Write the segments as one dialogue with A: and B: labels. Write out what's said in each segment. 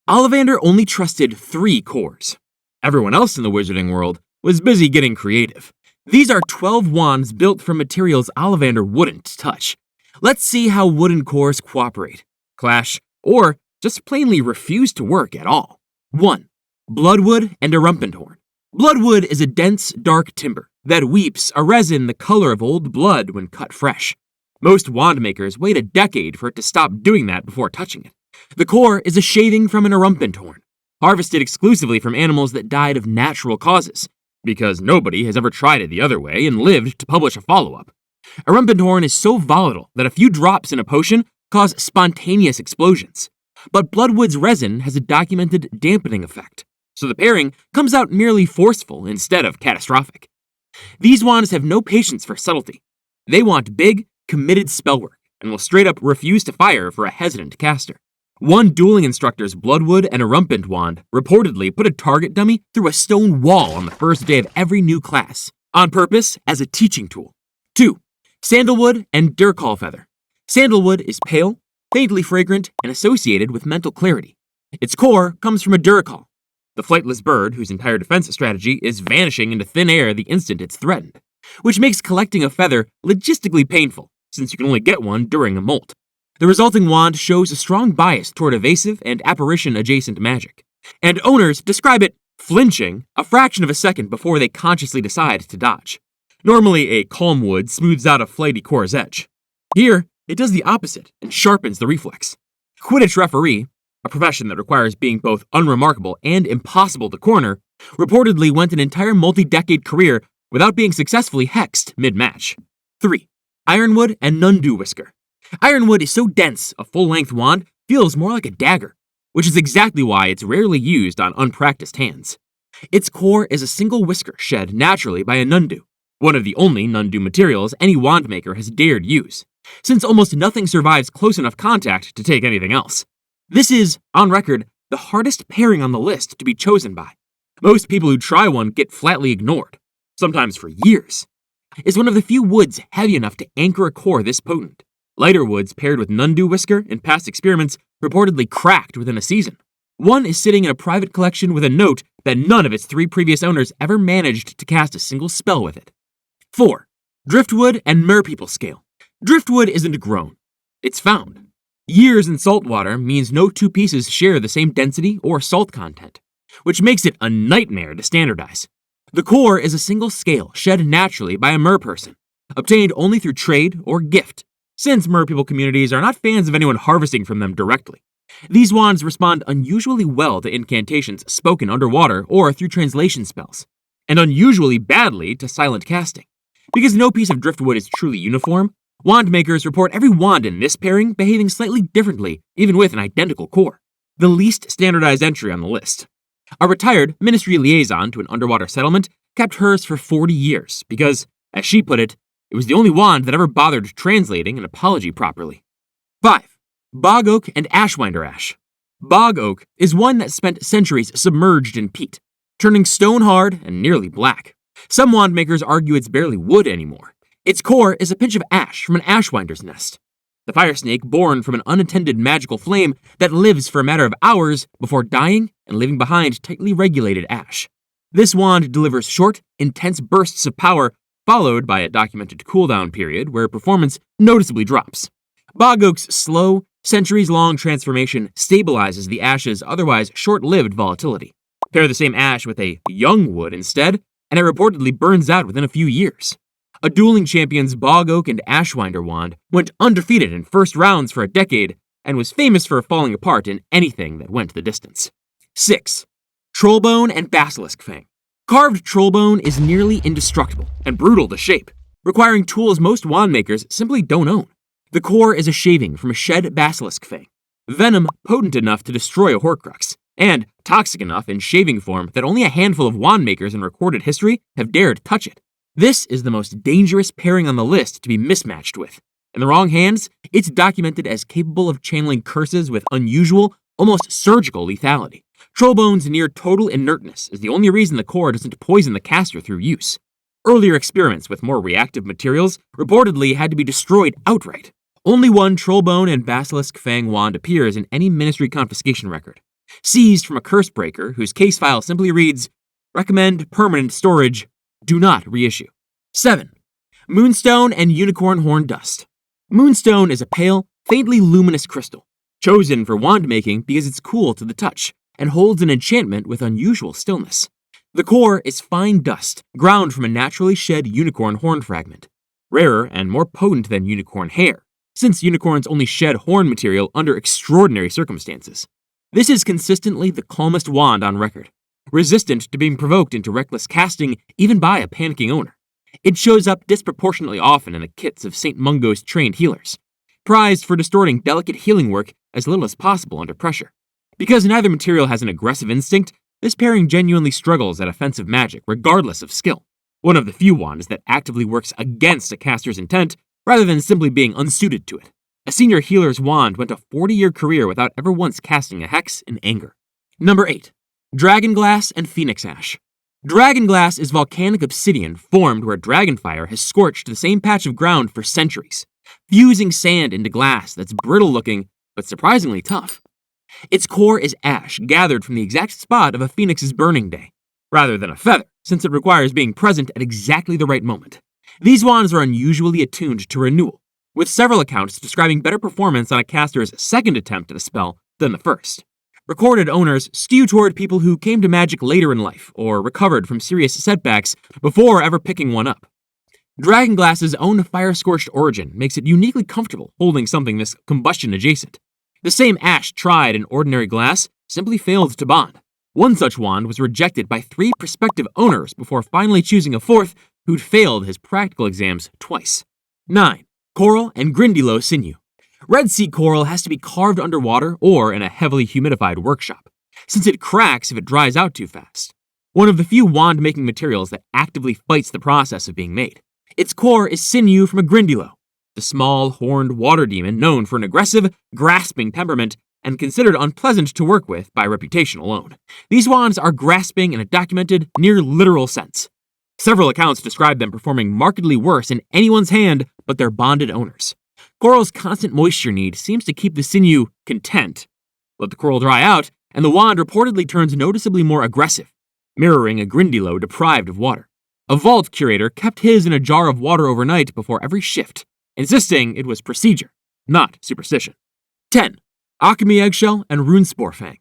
A: Ollivander only trusted 3 cores. Everyone else in the wizarding world was busy getting creative. These are 12 wands built from materials Ollivander wouldn't touch. Let's see how wooden cores cooperate, clash, or just plainly refuse to work at all. 1. Bloodwood and Erumpent Horn. Bloodwood is a dense, dark timber that weeps a resin the color of old blood when cut fresh. Most wand makers wait a decade for it to stop doing that before touching it. The core is a shaving from an erumpent horn, harvested exclusively from animals that died of natural causes, because nobody has ever tried it the other way and lived to publish a follow-up. Erumpent horn is so volatile that a few drops in a potion cause spontaneous explosions. But Bloodwood's resin has a documented dampening effect, so the pairing comes out merely forceful instead of catastrophic. These wands have no patience for subtlety. They want big, committed spellwork, and will straight up refuse to fire for a hesitant caster. One dueling instructor's Bloodwood and Erumpent wand reportedly put a target dummy through a stone wall on the first day of every new class, on purpose as a teaching tool. 2. Sandalwood and Diricawl Feather. Sandalwood is pale, faintly fragrant, and associated with mental clarity. Its core comes from a Diricawl, the flightless bird whose entire defense strategy is vanishing into thin air the instant it's threatened, which makes collecting a feather logistically painful, since you can only get one during a molt. The resulting wand shows a strong bias toward evasive and apparition-adjacent magic, and owners describe it flinching a fraction of a second before they consciously decide to dodge. Normally, a calm wood smooths out a flighty core's edge. Here, it does the opposite and sharpens the reflex. Quidditch referee, a profession that requires being both unremarkable and impossible to corner, reportedly went an entire multi-decade career without being successfully hexed mid-match. 3. Ironwood and Nundu Whisker. Ironwood is so dense, a full-length wand feels more like a dagger, which is exactly why it's rarely used on unpracticed hands. Its core is a single whisker shed naturally by a Nundu, one of the only Nundu materials any wand maker has dared use, since almost nothing survives close enough contact to take anything else. This is, on record, the hardest pairing on the list to be chosen by. Most people who try one get flatly ignored, sometimes for years. It's one of the few woods heavy enough to anchor a core this potent. Lighter woods paired with Nundu Whisker in past experiments reportedly cracked within a season. One is sitting in a private collection with a note that none of its 3 previous owners ever managed to cast a single spell with it. 4. Driftwood and Merpeople Scale. Driftwood isn't grown. It's found. Years in salt water means no 2 pieces share the same density or salt content, which makes it a nightmare to standardize. The core is a single scale shed naturally by a merperson, obtained only through trade or gift, since merpeople communities are not fans of anyone harvesting from them directly. These wands respond unusually well to incantations spoken underwater or through translation spells, and unusually badly to silent casting. Because no piece of driftwood is truly uniform, wand makers report every wand in this pairing behaving slightly differently, even with an identical core. The least standardized entry on the list. A retired ministry liaison to an underwater settlement kept hers for 40 years because, as she put it was the only wand that ever bothered translating an apology properly. 5. Bog-Oak and Ashwinder Ash. Bog-Oak is one that spent centuries submerged in peat, turning stone hard and nearly black. Some wand makers argue it's barely wood anymore. Its core is a pinch of ash from an ashwinder's nest, the fire snake born from an unattended magical flame that lives for a matter of hours before dying and leaving behind tightly regulated ash. This wand delivers short, intense bursts of power, followed by a documented cooldown period where performance noticeably drops. Bog-Oak's slow, centuries-long transformation stabilizes the ash's otherwise short-lived volatility. Pair the same ash with a young wood instead, and it reportedly burns out within a few years. A dueling champion's Bog-Oak and Ashwinder wand went undefeated in first rounds for a decade and was famous for falling apart in anything that went the distance. 6. Trollbone and Basilisk Fang. Carved trollbone is nearly indestructible and brutal to shape, requiring tools most wand makers simply don't own. The core is a shaving from a shed basilisk fang, venom potent enough to destroy a Horcrux, and toxic enough in shaving form that only a handful of wand makers in recorded history have dared touch it. This is the most dangerous pairing on the list to be mismatched with. In the wrong hands, it's documented as capable of channeling curses with unusual, almost surgical lethality. Trollbone's near total inertness is the only reason the core doesn't poison the caster through use. Earlier experiments with more reactive materials reportedly had to be destroyed outright. Only one Trollbone and Basilisk Fang wand appears in any ministry confiscation record, seized from a curse breaker whose case file simply reads, "Recommend permanent storage, do not reissue." 7. Moonstone and Unicorn Horn Dust. Moonstone is a pale, faintly luminous crystal, chosen for wand making because it's cool to the touch and holds an enchantment with unusual stillness. The core is fine dust, ground from a naturally shed unicorn horn fragment, rarer and more potent than unicorn hair, since unicorns only shed horn material under extraordinary circumstances. This is consistently the calmest wand on record, resistant to being provoked into reckless casting even by a panicking owner. It shows up disproportionately often in the kits of St. Mungo's trained healers, prized for distorting delicate healing work as little as possible under pressure. Because neither material has an aggressive instinct, this pairing genuinely struggles at offensive magic regardless of skill, one of the few wands that actively works against a caster's intent rather than simply being unsuited to it. A senior healer's wand went a 40-year career without ever once casting a hex in anger. Number 8. Dragonglass and Phoenix Ash. Dragonglass is volcanic obsidian formed where dragonfire has scorched the same patch of ground for centuries, fusing sand into glass that's brittle-looking but surprisingly tough. Its core is ash gathered from the exact spot of a phoenix's burning day, rather than a feather, since it requires being present at exactly the right moment. These wands are unusually attuned to renewal, with several accounts describing better performance on a caster's second attempt at a spell than the first. Recorded owners skew toward people who came to magic later in life or recovered from serious setbacks before ever picking one up. Dragonglass's own fire-scorched origin makes it uniquely comfortable holding something this combustion-adjacent. The same ash tried in ordinary glass simply failed to bond. One such wand was rejected by 3 prospective owners before finally choosing a 4th who'd failed his practical exams twice. 9. Coral and grindylow sinew. Red sea coral has to be carved underwater or in a heavily humidified workshop, since it cracks if it dries out too fast. One of the few wand-making materials that actively fights the process of being made. Its core is sinew from a grindylow, the small, horned water demon known for an aggressive, grasping temperament and considered unpleasant to work with by reputation alone. These wands are grasping in a documented, near-literal sense. Several accounts describe them performing markedly worse in anyone's hand but their bonded owners. Coral's constant moisture need seems to keep the sinew content. Let the coral dry out, and the wand reportedly turns noticeably more aggressive, mirroring a grindylow deprived of water. A vault curator kept his in a jar of water overnight before every shift, insisting it was procedure, not superstition. 10. Alchemy Eggshell and Runespoor Fang.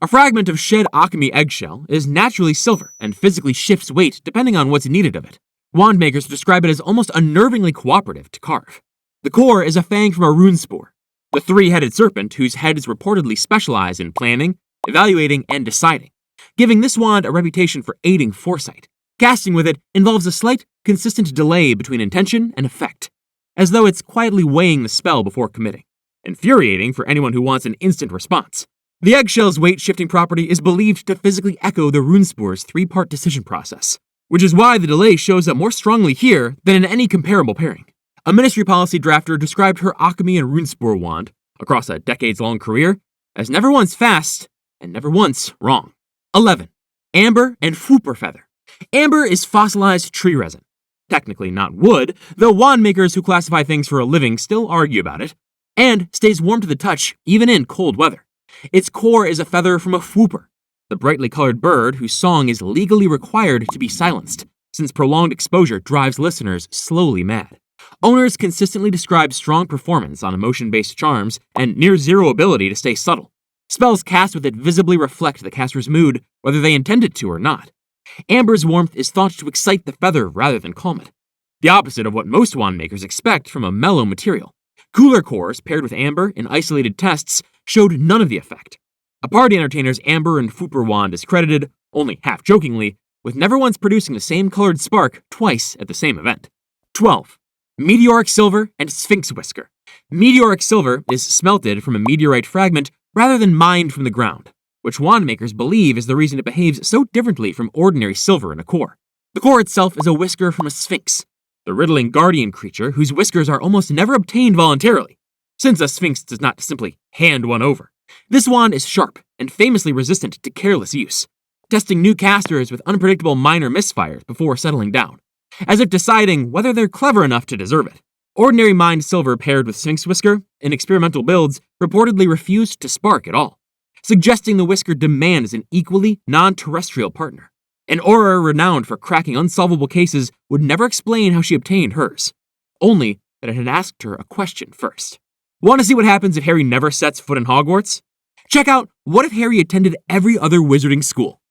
A: A fragment of shed alchemy eggshell is naturally silver and physically shifts weight depending on what's needed of it. Wand makers describe it as almost unnervingly cooperative to carve. The core is a fang from a runespoor, the 3-headed serpent whose heads reportedly specialize in planning, evaluating, and deciding, giving this wand a reputation for aiding foresight. Casting with it involves a slight, consistent delay between intention and effect, as though it's quietly weighing the spell before committing. Infuriating for anyone who wants an instant response. The eggshell's weight-shifting property is believed to physically echo the runespoor's 3-part decision process, which is why the delay shows up more strongly here than in any comparable pairing. A ministry policy drafter described her alchemy and runespoor wand, across a decades-long career, as never once fast and never once wrong. 11. Amber and Swooping Feather. Amber is fossilized tree resin. Technically not wood, though wand makers who classify things for a living still argue about it, and stays warm to the touch even in cold weather. Its core is a feather from a swooper, the brightly colored bird whose song is legally required to be silenced, since prolonged exposure drives listeners slowly mad. Owners consistently describe strong performance on emotion-based charms and near-zero ability to stay subtle. Spells cast with it visibly reflect the caster's mood, whether they intend it to or not. Amber's warmth is thought to excite the feather rather than calm it, the opposite of what most wand makers expect from a mellow material. Cooler cores paired with amber in isolated tests showed none of the effect. A party entertainer's amber and Fooper wand is credited, only half-jokingly, with never once producing the same colored spark twice at the same event. 12. Meteoric Silver and Sphinx Whisker. Meteoric silver is smelted from a meteorite fragment rather than mined from the ground, which wand makers believe is the reason it behaves so differently from ordinary silver in a core. The core itself is a whisker from a sphinx, the riddling guardian creature whose whiskers are almost never obtained voluntarily, since a sphinx does not simply hand one over. This wand is sharp and famously resistant to careless use, testing new casters with unpredictable minor misfires before settling down, as if deciding whether they're clever enough to deserve it. Ordinary mined silver paired with Sphinx Whisker in experimental builds reportedly refused to spark at all. suggesting the Whisker demands an equally non-terrestrial partner. An aura renowned for cracking unsolvable cases would never explain how she obtained hers, only that it had asked her a question first. Want to see what happens if Harry never sets foot in Hogwarts? Check out What If Harry Attended Every Other Wizarding School,